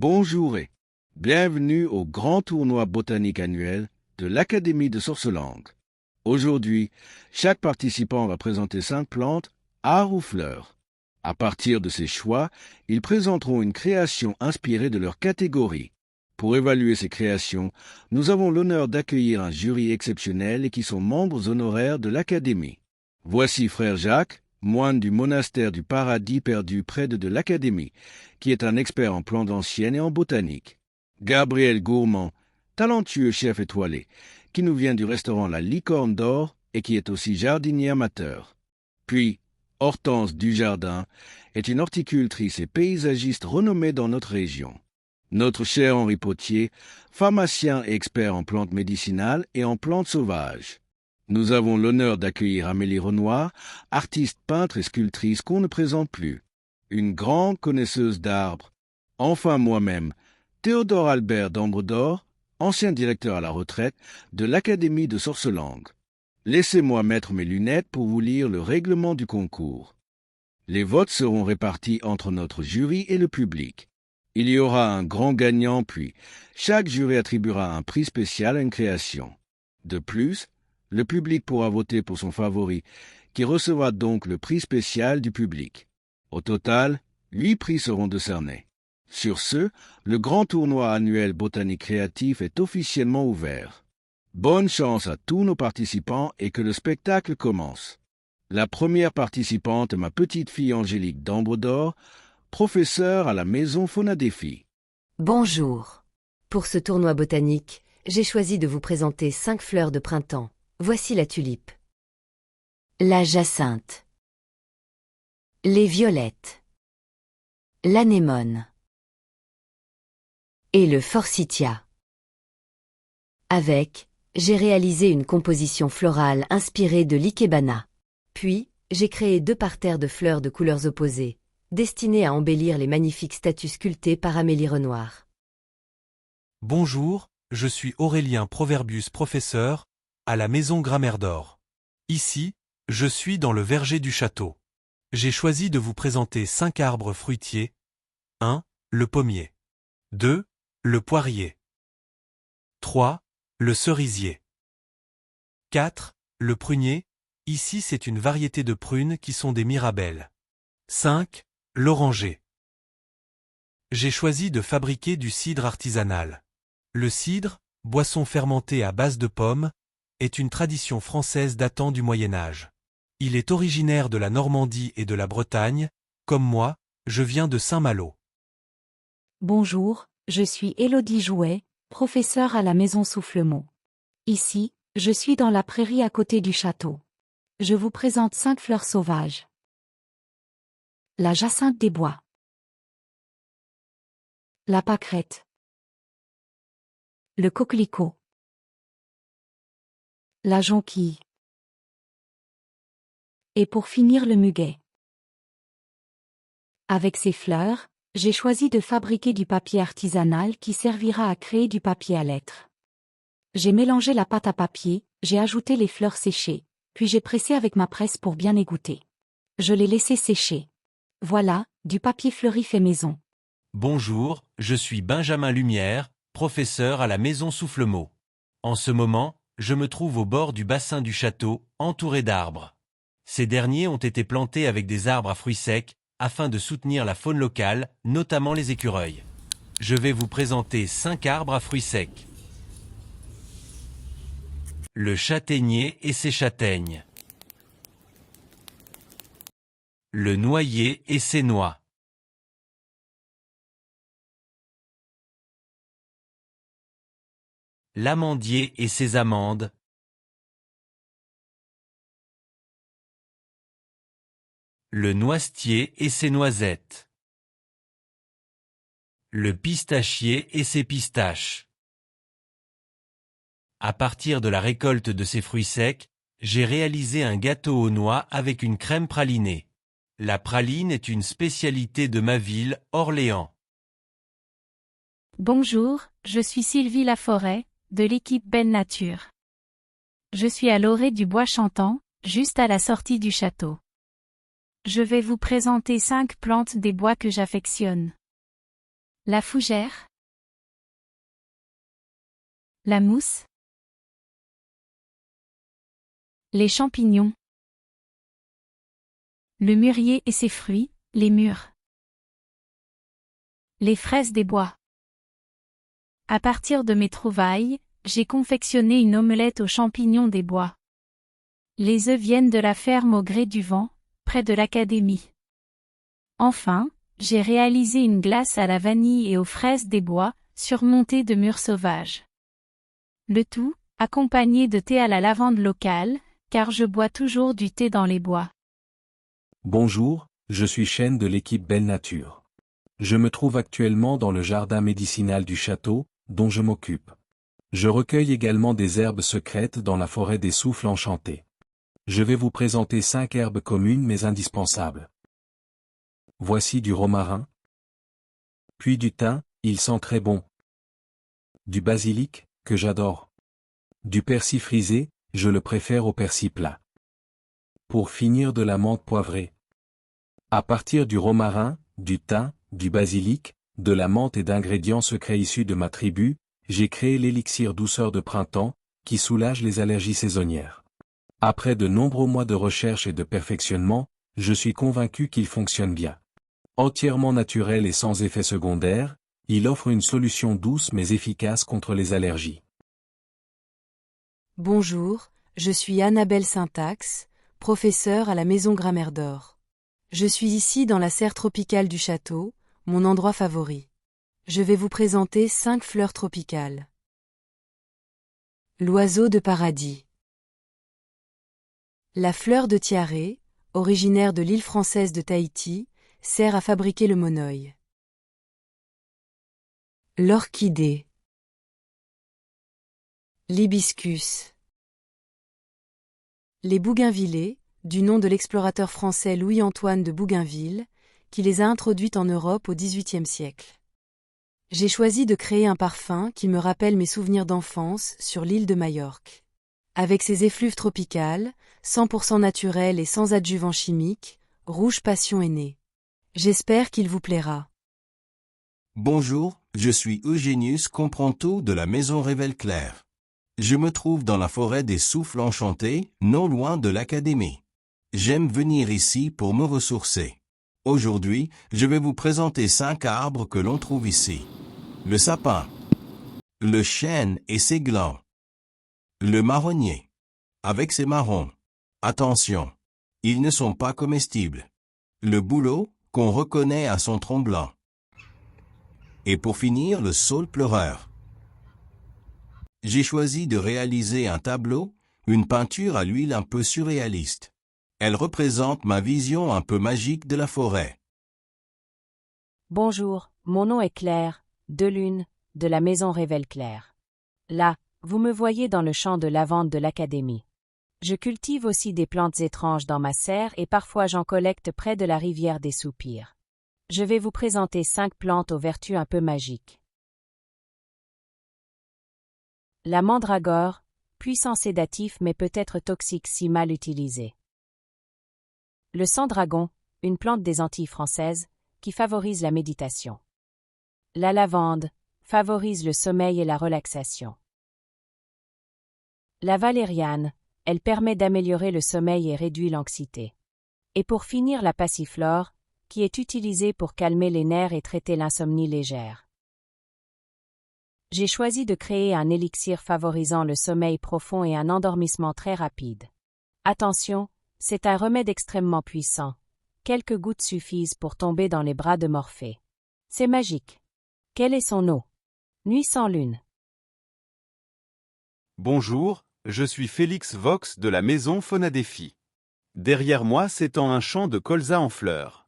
Bonjour et bienvenue au grand tournoi botanique annuel de l'Académie de Sourcelangue. Aujourd'hui, chaque participant va présenter 5 plantes, arbres ou fleurs. À partir de ces choix, ils présenteront une création inspirée de leur catégorie. Pour évaluer ces créations, nous avons l'honneur d'accueillir un jury exceptionnel et qui sont membres honoraires de l'Académie. Voici Frère Jacques, moine du monastère du Paradis perdu près de l'Académie, qui est un expert en plantes anciennes et en botanique. Gabriel Gourmand, talentueux chef étoilé, qui nous vient du restaurant La Licorne d'Or et qui est aussi jardinier amateur. Puis, Hortense Dujardin est une horticultrice et paysagiste renommée dans notre région. Notre cher Henri Potier, pharmacien et expert en plantes médicinales et en plantes sauvages. Nous avons l'honneur d'accueillir Amélie Renoir, artiste peintre et sculptrice qu'on ne présente plus. Une grande connaisseuse d'arbres. Enfin moi-même, Théodore Albert d'Ambre d'Or, ancien directeur à la retraite de l'Académie de Sourcelangue. Laissez-moi mettre mes lunettes pour vous lire le règlement du concours. Les votes seront répartis entre notre jury et le public. Il y aura un grand gagnant, puis chaque jury attribuera un prix spécial à une création. De plus, le public pourra voter pour son favori, qui recevra donc le prix spécial du public. Au total, 8 prix seront décernés. Sur ce, le grand tournoi annuel botanique créatif est officiellement ouvert. Bonne chance à tous nos participants et que le spectacle commence. La première participante est ma petite fille Angélique d'Ambre d'Or, professeure à la Maison Fonadéfi. Bonjour. Pour ce tournoi botanique, j'ai choisi de vous présenter 5 fleurs de printemps. Voici la tulipe, la jacinthe, les violettes, l'anémone et le forsythia. Avec, j'ai réalisé une composition florale inspirée de l'ikebana. Puis, j'ai créé 2 parterres de fleurs de couleurs opposées, destinées à embellir les magnifiques statues sculptées par Amélie Renoir. Bonjour, je suis Aurélien Proverbius, professeur à la Maison Grammaire d'Or. Ici, je suis dans le verger du château. J'ai choisi de vous présenter 5 arbres fruitiers. 1. Le pommier. 2. Le poirier. 3. Le cerisier. 4. Le prunier. Ici, c'est une variété de prunes qui sont des mirabelles. 5. L'oranger. J'ai choisi de fabriquer du cidre artisanal. Le cidre, boisson fermentée à base de pommes, est une tradition française datant du Moyen Âge. Il est originaire de la Normandie et de la Bretagne. Comme moi, je viens de Saint-Malo. Bonjour, je suis Élodie Jouet, professeure à la Maison Soufflemont. Ici, je suis dans la prairie à côté du château. Je vous présente 5 fleurs sauvages. La jacinthe des bois. La pâquerette. Le coquelicot. La jonquille. Et pour finir le muguet. Avec ces fleurs, j'ai choisi de fabriquer du papier artisanal qui servira à créer du papier à lettres. J'ai mélangé la pâte à papier, j'ai ajouté les fleurs séchées, puis j'ai pressé avec ma presse pour bien égoutter. Je l'ai laissé sécher. Voilà, du papier fleuri fait maison. Bonjour, je suis Benjamin Lumière, professeur à la Maison Soufflemont. En ce moment, je me trouve au bord du bassin du château, entouré d'arbres. Ces derniers ont été plantés avec des arbres à fruits secs, afin de soutenir la faune locale, notamment les écureuils. Je vais vous présenter 5 arbres à fruits secs. Le châtaignier et ses châtaignes. Le noyer et ses noix. L'amandier et ses amandes. Le noisetier et ses noisettes. Le pistachier et ses pistaches. À partir de la récolte de ces fruits secs, j'ai réalisé un gâteau aux noix avec une crème pralinée. La praline est une spécialité de ma ville, Orléans. Bonjour, je suis Sylvie Laforêt, de l'équipe Belle Nature. Je suis à l'orée du bois chantant, juste à la sortie du château. Je vais vous présenter 5 plantes des bois que j'affectionne. La fougère. La mousse. Les champignons. Le mûrier et ses fruits, les mûres. Les fraises des bois. À partir de mes trouvailles, j'ai confectionné une omelette aux champignons des bois. Les œufs viennent de la ferme au gré du vent, près de l'académie. Enfin, j'ai réalisé une glace à la vanille et aux fraises des bois, surmontée de mûres sauvages. Le tout, accompagné de thé à la lavande locale, car je bois toujours du thé dans les bois. Bonjour, je suis Chêne de l'équipe Belle Nature. Je me trouve actuellement dans le jardin médicinal du château, dont je m'occupe. Je recueille également des herbes secrètes dans la forêt des souffles enchantés. Je vais vous présenter 5 herbes communes mais indispensables. Voici du romarin. Puis du thym, il sent très bon. Du basilic, que j'adore. Du persil frisé, je le préfère au persil plat. Pour finir, de la menthe poivrée. À partir du romarin, du thym, du basilic, de la menthe et d'ingrédients secrets issus de ma tribu, j'ai créé l'élixir douceur de printemps, qui soulage les allergies saisonnières. Après de nombreux mois de recherche et de perfectionnement, je suis convaincu qu'il fonctionne bien. Entièrement naturel et sans effet secondaire, il offre une solution douce mais efficace contre les allergies. Bonjour, je suis Annabelle Syntax, professeure à la Maison Grammaire d'Or. Je suis ici dans la serre tropicale du château, mon endroit favori. Je vais vous présenter 5 fleurs tropicales. L'oiseau de paradis. La fleur de tiare, originaire de l'île française de Tahiti, sert à fabriquer le monoï. L'orchidée. L'hibiscus. Les bougainvillées, du nom de l'explorateur français Louis-Antoine de Bougainville, qui les a introduites en Europe au XVIIIe siècle. J'ai choisi de créer un parfum qui me rappelle mes souvenirs d'enfance sur l'île de Majorque. Avec ses effluves tropicales, 100% naturelles et sans adjuvants chimiques, Rouge Passion est né. J'espère qu'il vous plaira. Bonjour, je suis Eugénius Compranto de la Maison Révèle Claire. Je me trouve dans la forêt des souffles enchantés, non loin de l'académie. J'aime venir ici pour me ressourcer. Aujourd'hui, je vais vous présenter 5 arbres que l'on trouve ici. Le sapin, le chêne et ses glands, le marronnier, avec ses marrons. Attention, ils ne sont pas comestibles. Le bouleau, qu'on reconnaît à son tronc blanc. Et pour finir, le saule pleureur. J'ai choisi de réaliser un tableau, une peinture à l'huile un peu surréaliste. Elle représente ma vision un peu magique de la forêt. Bonjour, mon nom est Claire, Delune, de la Maison Révèle Claire. Là, vous me voyez dans le champ de lavande de l'Académie. Je cultive aussi des plantes étranges dans ma serre et parfois j'en collecte près de la rivière des Soupirs. Je vais vous présenter 5 plantes aux vertus un peu magiques. La mandragore, puissant sédatif mais peut être toxique si mal utilisé. Le sang-dragon, une plante des Antilles françaises, qui favorise la méditation. La lavande, favorise le sommeil et la relaxation. La valériane, elle permet d'améliorer le sommeil et réduit l'anxiété. Et pour finir, la passiflore, qui est utilisée pour calmer les nerfs et traiter l'insomnie légère. J'ai choisi de créer un élixir favorisant le sommeil profond et un endormissement très rapide. Attention, c'est un remède extrêmement puissant. Quelques gouttes suffisent pour tomber dans les bras de Morphée. C'est magique. Quelle est son eau? Nuit sans lune. Bonjour, je suis Félix Vox de la Maison Phonadéphie. Derrière moi s'étend un champ de colza en fleurs.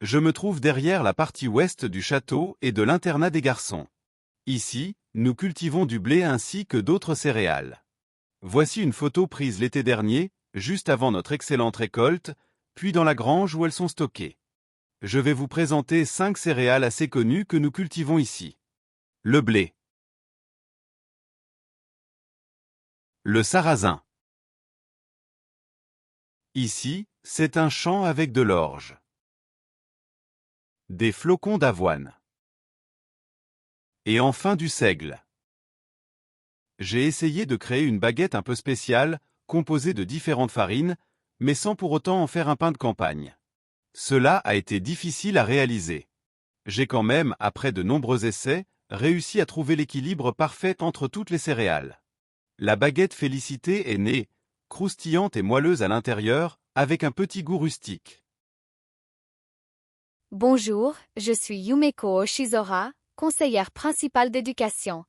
Je me trouve derrière la partie ouest du château et de l'internat des garçons. Ici, nous cultivons du blé ainsi que d'autres céréales. Voici une photo prise l'été dernier, juste avant notre excellente récolte, puis dans la grange où elles sont stockées. Je vais vous présenter 5 céréales assez connues que nous cultivons ici. Le blé. Le sarrasin. Ici, c'est un champ avec de l'orge. Des flocons d'avoine. Et enfin du seigle. J'ai essayé de créer une baguette un peu spéciale, composée de différentes farines, mais sans pour autant en faire un pain de campagne. Cela a été difficile à réaliser. J'ai quand même, après de nombreux essais, réussi à trouver l'équilibre parfait entre toutes les céréales. La baguette Félicité est née, croustillante et moelleuse à l'intérieur, avec un petit goût rustique. Bonjour, je suis Yumeko Oshizora, conseillère principale d'éducation.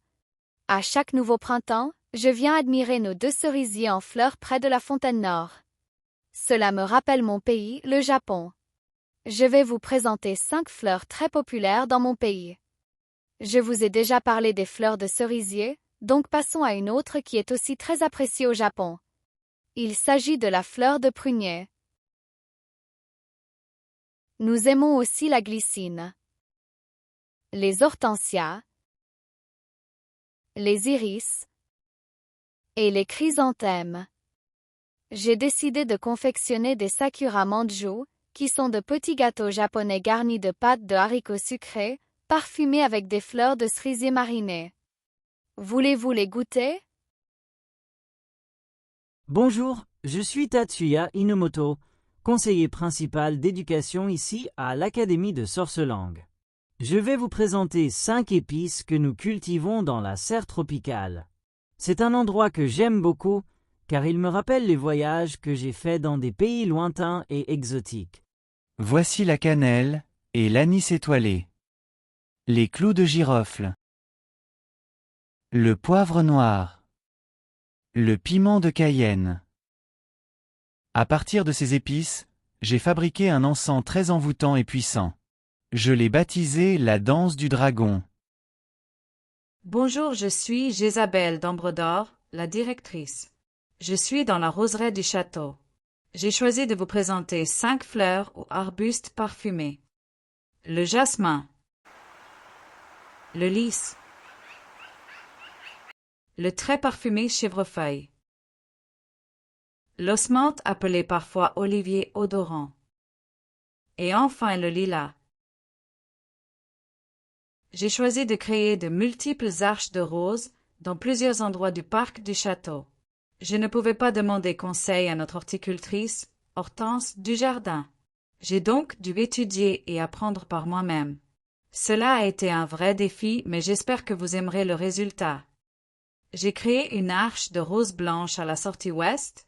À chaque nouveau printemps, je viens admirer nos 2 cerisiers en fleurs près de la fontaine nord. Cela me rappelle mon pays, le Japon. Je vais vous présenter 5 fleurs très populaires dans mon pays. Je vous ai déjà parlé des fleurs de cerisier, donc passons à une autre qui est aussi très appréciée au Japon. Il s'agit de la fleur de prunier. Nous aimons aussi la glycine, les hortensias, les iris et les chrysanthèmes. J'ai décidé de confectionner des sakura manju, qui sont de petits gâteaux japonais garnis de pâtes de haricots sucrés, parfumés avec des fleurs de cerisier marinées. Voulez-vous les goûter? Bonjour, je suis Tatsuya Inomoto, conseiller principal d'éducation ici à l'Académie de Sorcelangue. Je vais vous présenter 5 épices que nous cultivons dans la serre tropicale. C'est un endroit que j'aime beaucoup, car il me rappelle les voyages que j'ai faits dans des pays lointains et exotiques. Voici la cannelle et l'anis étoilé, les clous de girofle, le poivre noir, le piment de Cayenne. À partir de ces épices, j'ai fabriqué un encens très envoûtant et puissant. Je l'ai baptisé la danse du dragon. Bonjour, je suis Jésabelle d'Ambre d'Or, la directrice. Je suis dans la roseraie du château. J'ai choisi de vous présenter 5 fleurs ou arbustes parfumés. Le jasmin, le lys, le très parfumé chèvrefeuille, l'osmante appelé parfois olivier odorant, et enfin le lilas. J'ai choisi de créer de multiples arches de roses dans plusieurs endroits du parc du château. Je ne pouvais pas demander conseil à notre horticultrice, Hortense Dujardin. J'ai donc dû étudier et apprendre par moi-même. Cela a été un vrai défi, mais j'espère que vous aimerez le résultat. J'ai créé une arche de roses blanches à la sortie ouest,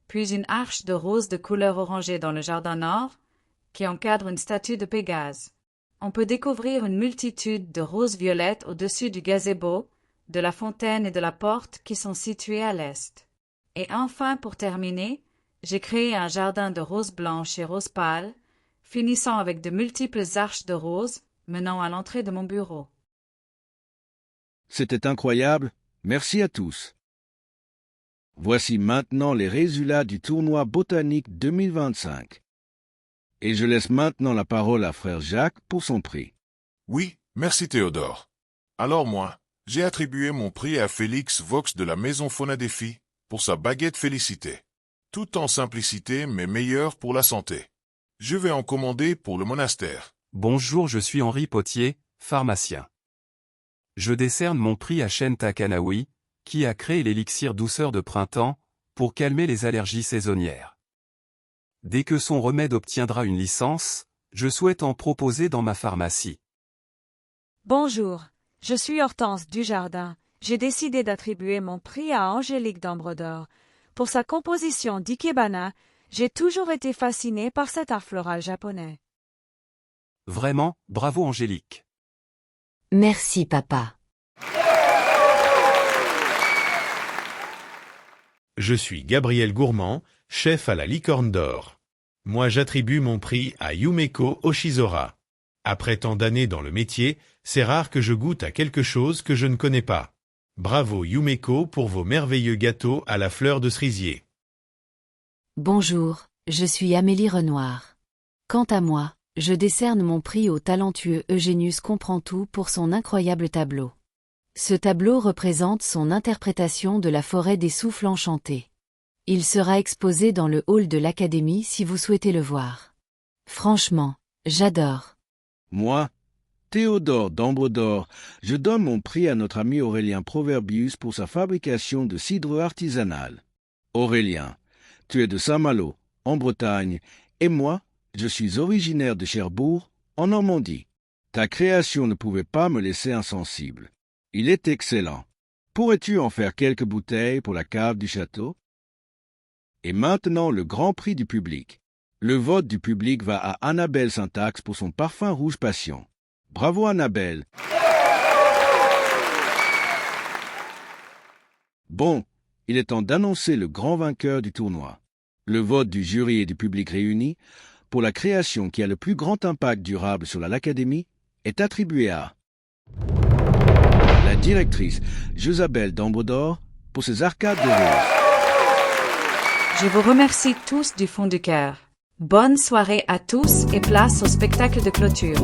puis une arche de roses de couleur orangée dans le jardin nord, qui encadre une statue de Pégase. On peut découvrir une multitude de roses violettes au-dessus du gazebo, de la fontaine et de la porte qui sont situées à l'est. Et enfin, pour terminer, j'ai créé un jardin de roses blanches et roses pâles, finissant avec de multiples arches de roses menant à l'entrée de mon bureau. C'était incroyable, merci à tous. Voici maintenant les résultats du tournoi botanique 2025. Et je laisse maintenant la parole à frère Jacques pour son prix. Oui, merci Théodore. Alors moi, j'ai attribué mon prix à Félix Vox de la Maison Fonadéfi pour sa baguette Félicité. Tout en simplicité mais meilleure pour la santé. Je vais en commander pour le monastère. Bonjour, je suis Henri Potier, pharmacien. Je décerne mon prix à Shen Takanawi, qui a créé l'élixir douceur de printemps, pour calmer les allergies saisonnières. Dès que son remède obtiendra une licence, je souhaite en proposer dans ma pharmacie. Bonjour, je suis Hortense Dujardin. J'ai décidé d'attribuer mon prix à Angélique d'Ambre d'Or. Pour sa composition d'ikebana, j'ai toujours été fascinée par cet art floral japonais. Vraiment, bravo Angélique. Merci papa. Je suis Gabriel Gourmand, chef à la Licorne d'Or. Moi j'attribue mon prix à Yumeko Oshizora. Après tant d'années dans le métier, c'est rare que je goûte à quelque chose que je ne connais pas. Bravo Yumeko pour vos merveilleux gâteaux à la fleur de cerisier. Bonjour, je suis Amélie Renoir. Quant à moi, je décerne mon prix au talentueux Eugénius Comprend-Tout pour son incroyable tableau. Ce tableau représente son interprétation de la forêt des souffles enchantés. Il sera exposé dans le hall de l'Académie si vous souhaitez le voir. Franchement, j'adore. Moi, Théodore d'Ambredor, je donne mon prix à notre ami Aurélien Proverbius pour sa fabrication de cidre artisanal. Aurélien, tu es de Saint-Malo, en Bretagne, et moi, je suis originaire de Cherbourg, en Normandie. Ta création ne pouvait pas me laisser insensible. Il est excellent. Pourrais-tu en faire quelques bouteilles pour la cave du château? Et maintenant le grand prix du public. Le vote du public va à Annabelle Syntax pour son parfum rouge passion. Bravo Annabelle. Bon, il est temps d'annoncer le grand vainqueur du tournoi. Le vote du jury et du public réunis pour la création qui a le plus grand impact durable sur l'Académie est attribué à la directrice Josabelle d'Ambredor pour ses arcades de rose. Je vous remercie tous du fond du cœur. Bonne soirée à tous et place au spectacle de clôture.